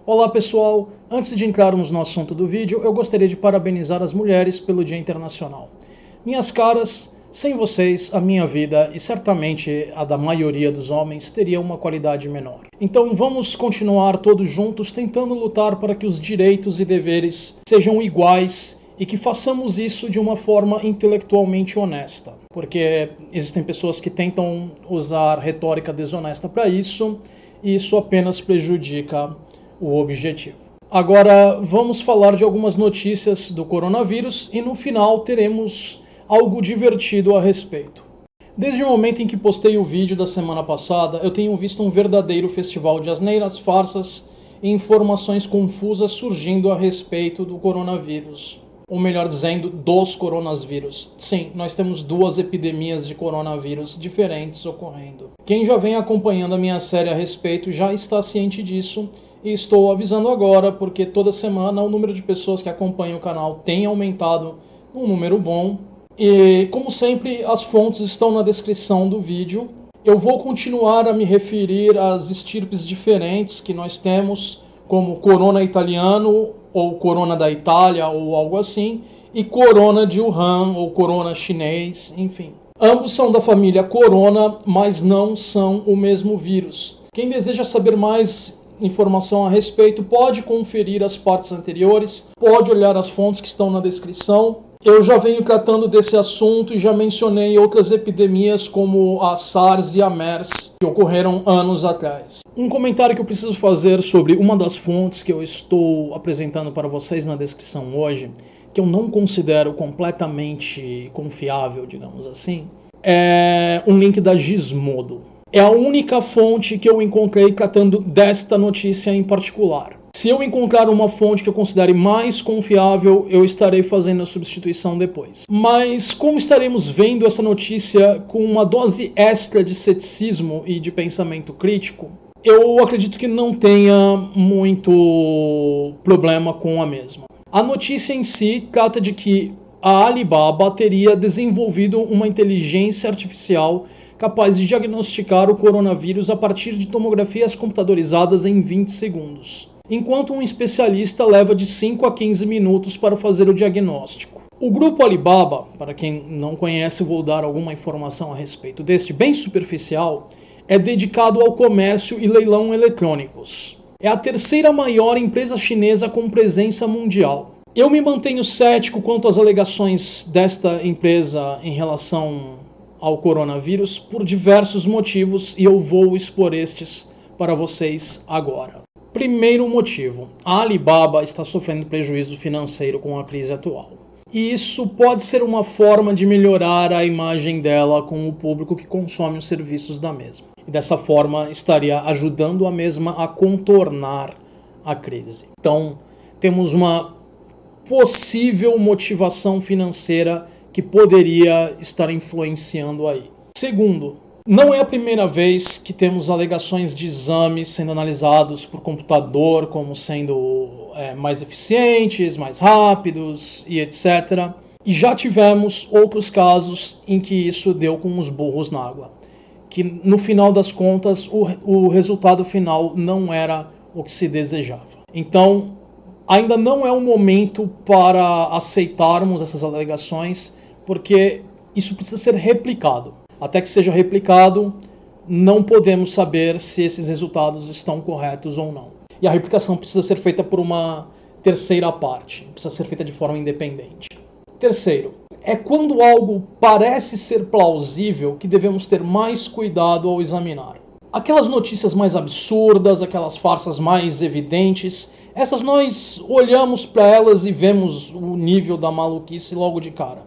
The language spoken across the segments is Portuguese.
Olá pessoal, antes de entrarmos no assunto do vídeo, eu gostaria de parabenizar as mulheres pelo Dia Internacional. Minhas caras, sem vocês, a minha vida e certamente a da maioria dos homens teria uma qualidade menor. Então vamos continuar todos juntos tentando lutar para que os direitos e deveres sejam iguais e que façamos isso de uma forma intelectualmente honesta, porque existem pessoas que tentam usar retórica desonesta para isso e isso apenas prejudica o objetivo. Agora vamos falar de algumas notícias do coronavírus e no final teremos algo divertido a respeito. Desde o momento em que postei o vídeo da semana passada, eu tenho visto um verdadeiro festival de asneiras, farsas e informações confusas surgindo a respeito do coronavírus. Ou melhor dizendo, dos coronavírus. Sim, nós temos duas epidemias de coronavírus diferentes ocorrendo. Quem já vem acompanhando a minha série a respeito já está ciente disso e estou avisando agora porque toda semana o número de pessoas que acompanham o canal tem aumentado um número bom. E como sempre, as fontes estão na descrição do vídeo. Eu vou continuar a me referir às estirpes diferentes que nós temos, como corona italiano, ou corona da Itália, ou algo assim, e corona de Wuhan, ou corona chinês, enfim. Ambos são da família corona, mas não são o mesmo vírus. Quem deseja saber mais informação a respeito pode conferir as partes anteriores, pode olhar as fontes que estão na descrição. Eu já venho tratando desse assunto e já mencionei outras epidemias como a SARS e a MERS, que ocorreram anos atrás. Um comentário que eu preciso fazer sobre uma das fontes que eu estou apresentando para vocês na descrição hoje, que eu não considero completamente confiável, digamos assim, é um link da Gizmodo. É a única fonte que eu encontrei tratando desta notícia em particular. Se eu encontrar uma fonte que eu considere mais confiável, eu estarei fazendo a substituição depois. Mas como estaremos vendo essa notícia com uma dose extra de ceticismo e de pensamento crítico, eu acredito que não tenha muito problema com a mesma. A notícia em si trata de que a Alibaba teria desenvolvido uma inteligência artificial capaz de diagnosticar o coronavírus a partir de tomografias computadorizadas em 20 segundos, enquanto um especialista leva de 5 a 15 minutos para fazer o diagnóstico. O grupo Alibaba, para quem não conhece, vou dar alguma informação a respeito deste, bem superficial, é dedicado ao comércio e leilão eletrônicos. É a terceira maior empresa chinesa com presença mundial. Eu me mantenho cético quanto às alegações desta empresa em relação ao coronavírus por diversos motivos e eu vou expor estes para vocês agora. Primeiro motivo, a Alibaba está sofrendo prejuízo financeiro com a crise atual. E isso pode ser uma forma de melhorar a imagem dela com o público que consome os serviços da mesma. E dessa forma estaria ajudando a mesma a contornar a crise. Então, temos uma possível motivação financeira que poderia estar influenciando aí. Segundo, não é a primeira vez que temos alegações de exames sendo analisados por computador como sendo mais eficientes, mais rápidos e etc. E já tivemos outros casos em que isso deu com os burros na água. Que no final das contas o resultado final não era o que se desejava. Então, ainda não é o momento para aceitarmos essas alegações, porque isso precisa ser replicado. Até que seja replicado, não podemos saber se esses resultados estão corretos ou não. E a replicação precisa ser feita por uma terceira parte, precisa ser feita de forma independente. Terceiro, é quando algo parece ser plausível que devemos ter mais cuidado ao examinar. Aquelas notícias mais absurdas, aquelas farsas mais evidentes, essas nós olhamos para elas e vemos o nível da maluquice logo de cara.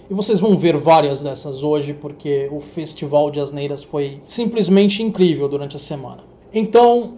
E vocês vão ver várias dessas hoje, porque o festival de asneiras foi simplesmente incrível durante a semana. Então,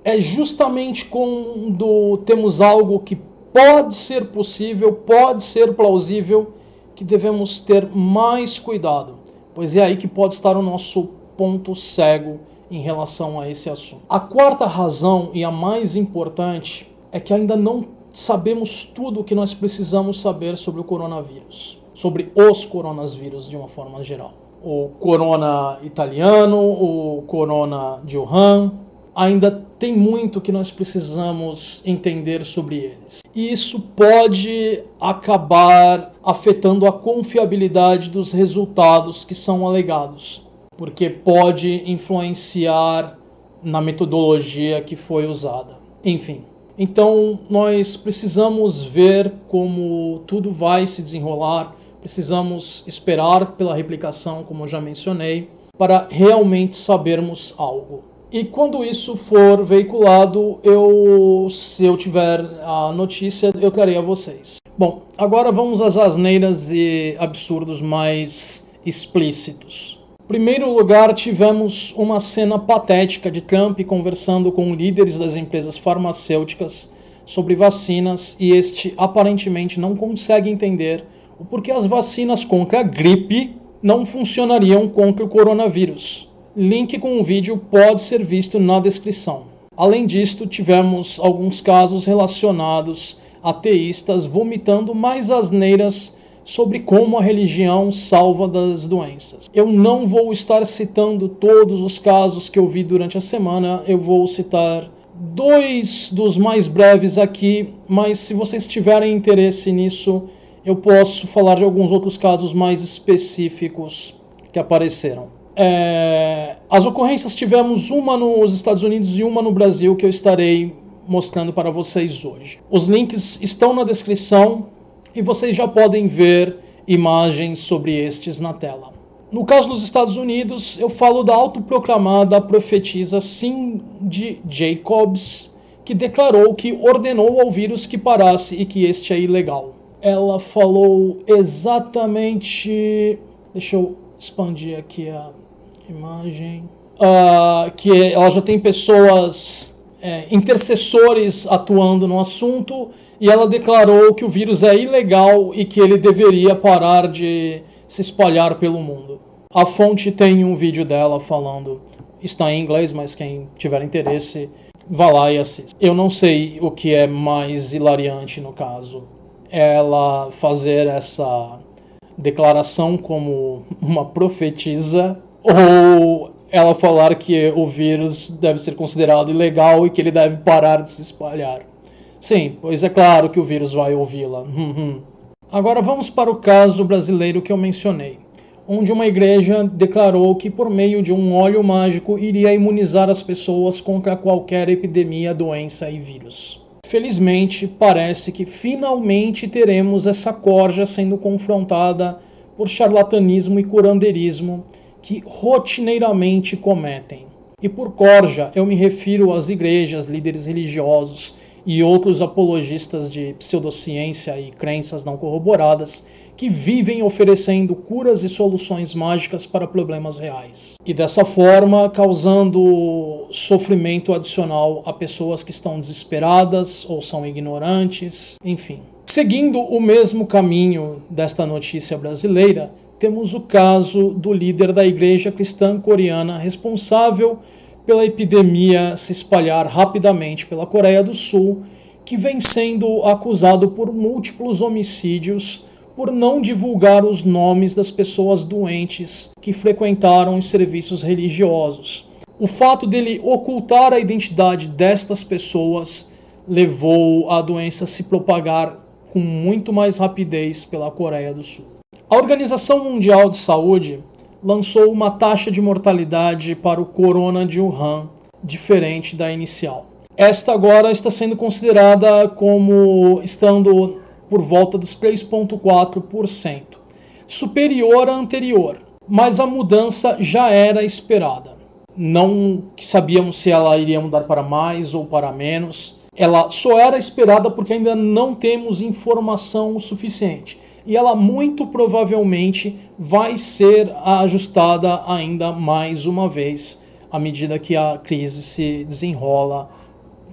é justamente quando temos algo que pode ser possível, pode ser plausível, que devemos ter mais cuidado, pois é aí que pode estar o nosso ponto cego em relação a esse assunto. A quarta razão, e a mais importante, é que ainda não sabemos tudo o que nós precisamos saber sobre o coronavírus. Sobre os coronavírus de uma forma geral. O corona italiano, o corona de Wuhan, ainda tem muito que nós precisamos entender sobre eles. E isso pode acabar afetando a confiabilidade dos resultados que são alegados, porque pode influenciar na metodologia que foi usada. Enfim, então nós precisamos ver como tudo vai se desenrolar, precisamos esperar pela replicação, como eu já mencionei, para realmente sabermos algo. E quando isso for veiculado, se eu tiver a notícia, eu trarei a vocês. Bom, agora vamos às asneiras e absurdos mais explícitos. Em primeiro lugar, tivemos uma cena patética de Trump conversando com líderes das empresas farmacêuticas sobre vacinas e este aparentemente não consegue entender o porquê as vacinas contra a gripe não funcionariam contra o coronavírus. Link com o vídeo pode ser visto na descrição. Além disto, tivemos alguns casos relacionados a ateístas vomitando mais asneiras sobre como a religião salva das doenças. Eu não vou estar citando todos os casos que eu vi durante a semana, eu vou citar 2 dos mais breves aqui, mas se vocês tiverem interesse nisso, eu posso falar de alguns outros casos mais específicos que apareceram. As ocorrências tivemos uma nos Estados Unidos e uma no Brasil que eu estarei mostrando para vocês hoje. Os links estão na descrição e vocês já podem ver imagens sobre estes na tela. No caso dos Estados Unidos, eu falo da autoproclamada profetisa Cindy Jacobs, que declarou que ordenou ao vírus que parasse e que este é ilegal. Ela falou exatamente... Deixa eu expandir aqui a imagem. Que ela já tem pessoas, intercessores atuando no assunto, e ela declarou que o vírus é ilegal e que ele deveria parar de se espalhar pelo mundo. A fonte tem um vídeo dela falando, está em inglês, mas quem tiver interesse, vá lá e assista. Eu não sei o que é mais hilariante no caso. Ela fazer essa declaração como uma profetisa, ou ela falar que o vírus deve ser considerado ilegal e que ele deve parar de se espalhar. Sim, pois é claro que o vírus vai ouvi-la. Agora vamos para o caso brasileiro que eu mencionei, onde uma igreja declarou que por meio de um óleo mágico iria imunizar as pessoas contra qualquer epidemia, doença e vírus. Felizmente, parece que finalmente teremos essa corja sendo confrontada por charlatanismo e curandeirismo que rotineiramente cometem. E por corja, eu me refiro às igrejas, líderes religiosos e outros apologistas de pseudociência e crenças não corroboradas que vivem oferecendo curas e soluções mágicas para problemas reais. E dessa forma, causando sofrimento adicional a pessoas que estão desesperadas ou são ignorantes, enfim. Seguindo o mesmo caminho desta notícia brasileira, temos o caso do líder da igreja cristã coreana responsável pela epidemia se espalhar rapidamente pela Coreia do Sul, que vem sendo acusado por múltiplos homicídios por não divulgar os nomes das pessoas doentes que frequentaram os serviços religiosos. O fato dele ocultar a identidade destas pessoas levou a doença a se propagar com muito mais rapidez pela Coreia do Sul. A Organização Mundial de Saúde lançou uma taxa de mortalidade para o corona de Wuhan, diferente da inicial. Esta agora está sendo considerada como estando por volta dos 3,4%, superior à anterior, mas a mudança já era esperada. Não sabíamos se ela iria mudar para mais ou para menos. Ela só era esperada porque ainda não temos informação suficiente. E ela muito provavelmente vai ser ajustada ainda mais uma vez à medida que a crise se desenrola,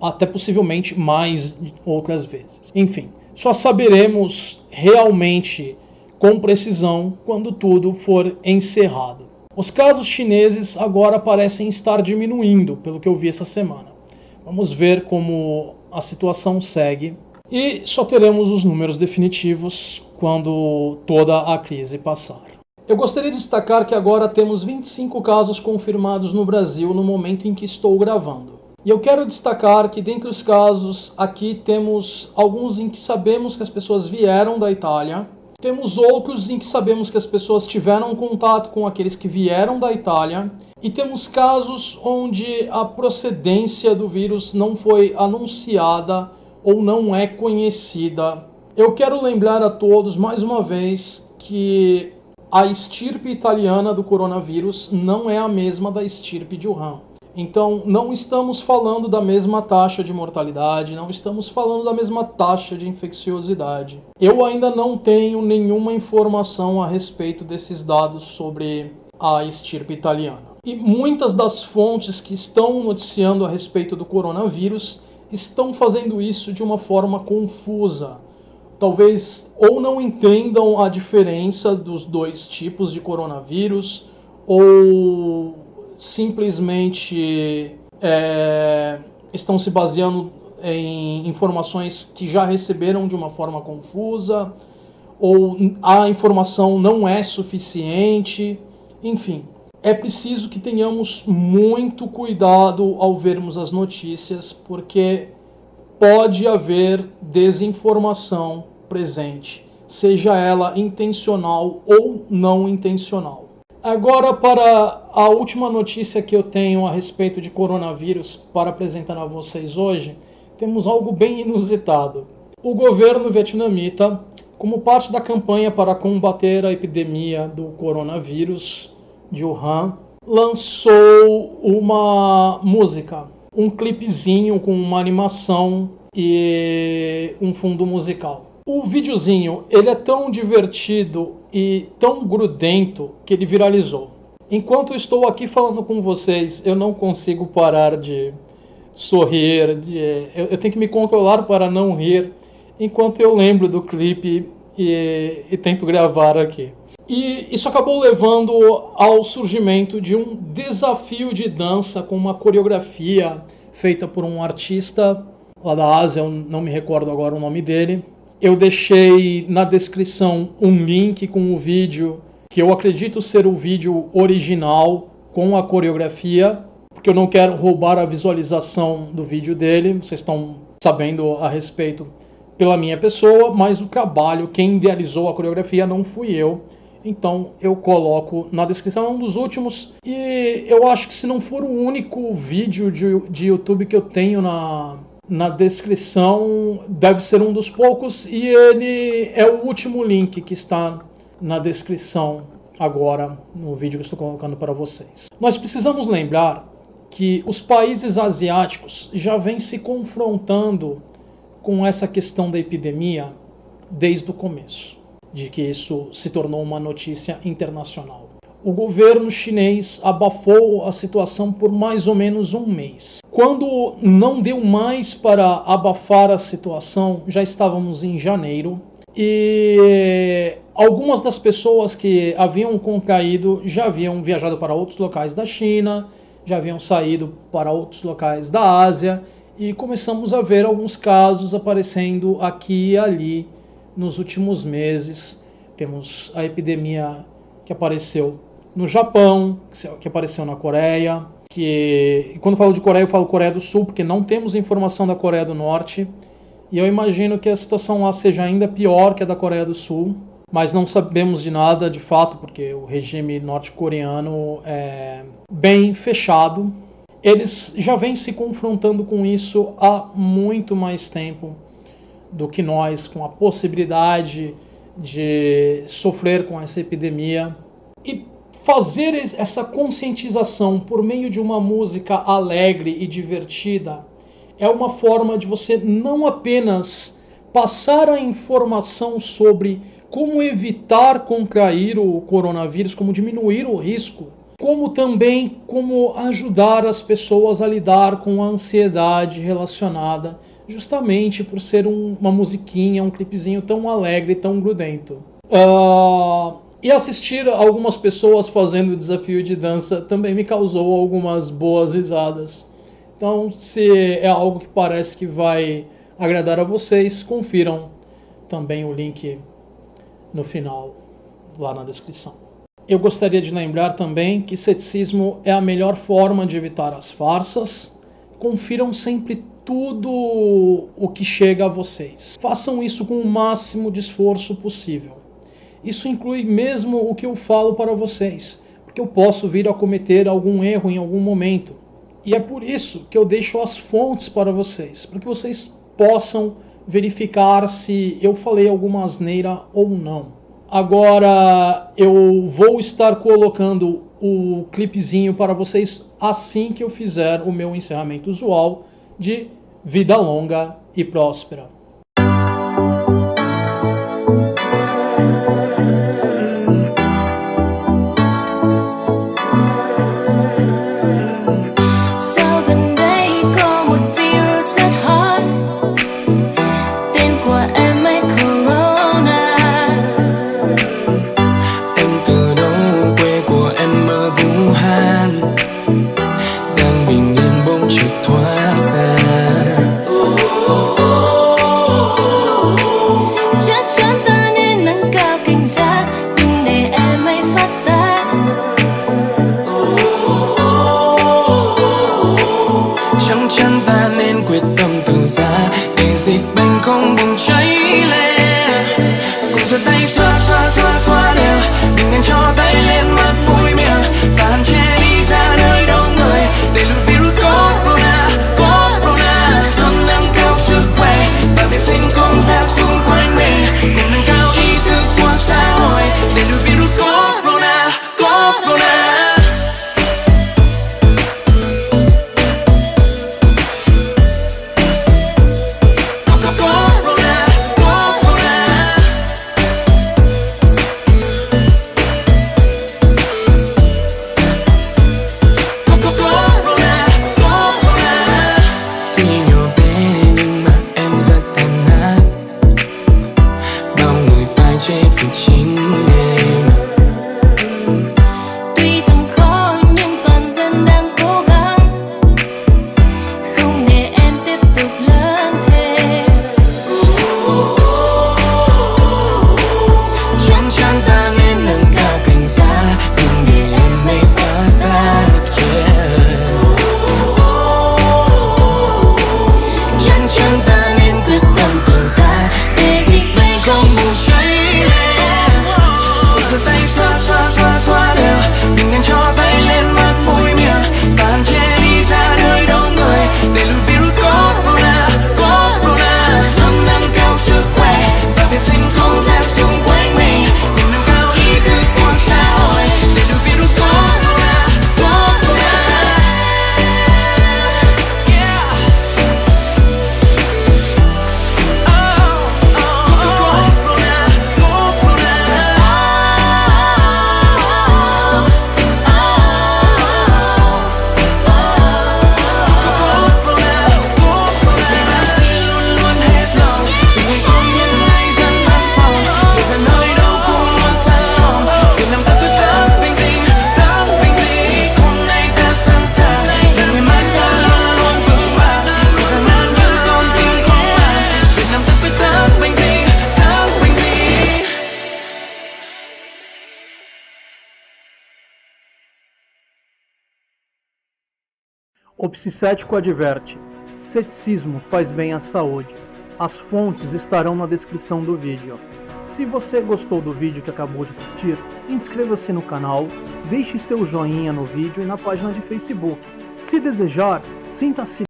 até possivelmente mais outras vezes. Enfim, só saberemos realmente com precisão quando tudo for encerrado. Os casos chineses agora parecem estar diminuindo, pelo que eu vi essa semana. Vamos ver como a situação segue. E só teremos os números definitivos quando toda a crise passar. Eu gostaria de destacar que agora temos 25 casos confirmados no Brasil no momento em que estou gravando. E eu quero destacar que dentre os casos aqui temos alguns em que sabemos que as pessoas vieram da Itália, temos outros em que sabemos que as pessoas tiveram contato com aqueles que vieram da Itália, e temos casos onde a procedência do vírus não foi anunciada ou não é conhecida. Eu quero lembrar a todos mais uma vez que a estirpe italiana do coronavírus não é a mesma da estirpe de Wuhan. Então, não estamos falando da mesma taxa de mortalidade, não estamos falando da mesma taxa de infecciosidade. Eu ainda não tenho nenhuma informação a respeito desses dados sobre a estirpe italiana. E muitas das fontes que estão noticiando a respeito do coronavírus estão fazendo isso de uma forma confusa. Talvez ou não entendam a diferença dos dois tipos de coronavírus, ou simplesmente estão se baseando em informações que já receberam de uma forma confusa, ou a informação não é suficiente. Enfim, é preciso que tenhamos muito cuidado ao vermos as notícias, porque pode haver desinformação presente, seja ela intencional ou não intencional. Agora, para a última notícia que eu tenho a respeito de coronavírus para apresentar a vocês hoje, temos algo bem inusitado. O governo vietnamita, como parte da campanha para combater a epidemia do coronavírus de Wuhan, lançou uma música, um clipezinho com uma animação e um fundo musical. O videozinho, ele é tão divertido e tão grudento que ele viralizou. Enquanto eu estou aqui falando com vocês, eu não consigo parar de sorrir, eu tenho que me controlar para não rir, enquanto eu lembro do clipe e tento gravar aqui. E isso acabou levando ao surgimento de um desafio de dança com uma coreografia feita por um artista lá da Ásia, eu não me recordo agora o nome dele. Eu deixei na descrição um link com o vídeo, que eu acredito ser o vídeo original com a coreografia, porque eu não quero roubar a visualização do vídeo dele, vocês estão sabendo a respeito pela minha pessoa, mas o trabalho, quem idealizou a coreografia não fui eu. Então eu coloco na descrição, é um dos últimos, e eu acho que se não for o único vídeo de YouTube que eu tenho na descrição, deve ser um dos poucos, e ele é o último link que está na descrição agora, no vídeo que estou colocando para vocês. Nós precisamos lembrar que os países asiáticos já vêm se confrontando com essa questão da epidemia desde o começo, de que isso se tornou uma notícia internacional. O governo chinês abafou a situação por mais ou menos um mês. Quando não deu mais para abafar a situação, já estávamos em janeiro, e algumas das pessoas que haviam contraído já haviam viajado para outros locais da China, já haviam saído para outros locais da Ásia, e começamos a ver alguns casos aparecendo aqui e ali nos últimos meses. Temos a epidemia que apareceu no Japão, que apareceu na Coreia, que quando eu falo de Coreia, eu falo Coreia do Sul, porque não temos informação da Coreia do Norte, e eu imagino que a situação lá seja ainda pior que a da Coreia do Sul, mas não sabemos de nada de fato, porque o regime norte-coreano é bem fechado. Eles já vêm se confrontando com isso há muito mais tempo do que nós, com a possibilidade de sofrer com essa epidemia. E fazer essa conscientização por meio de uma música alegre e divertida é uma forma de você não apenas passar a informação sobre como evitar contrair o coronavírus, como diminuir o risco, como também como ajudar as pessoas a lidar com a ansiedade relacionada justamente por ser uma musiquinha, um clipezinho tão alegre, tão grudento. E assistir algumas pessoas fazendo o desafio de dança também me causou algumas boas risadas. Então, se é algo que parece que vai agradar a vocês, confiram também o link no final, lá na descrição. Eu gostaria de lembrar também que ceticismo é a melhor forma de evitar as farsas, Confiram sempre tudo o que chega a vocês. Façam isso com o máximo de esforço possível. Isso inclui mesmo o que eu falo para vocês, porque eu posso vir a cometer algum erro em algum momento. E é por isso que eu deixo as fontes para vocês, para que vocês possam verificar se eu falei alguma asneira ou não. Agora eu vou estar colocando o clipezinho para vocês assim que eu fizer o meu encerramento usual de vida longa e próspera. Chắn ta nên quyết tâm từ xa để dịch bệnh không bùng cháy lên. Cùng giơ tay xoa xoa xoa xoa đều, đừng nên cho tay lên mặt mũi miệng và hạn chế đi ra nơi đông người để lùi virus corona. Corona luôn nâng cao sức khỏe và vệ sinh không gian xung quanh mình, cùng nâng cao ý thức của xã hội để lùi virus corona. Corona. O psicético adverte: ceticismo faz bem à saúde. As fontes estarão na descrição do vídeo. Se você gostou do vídeo que acabou de assistir, inscreva-se no canal, deixe seu joinha no vídeo e na página de Facebook. Se desejar, sinta-se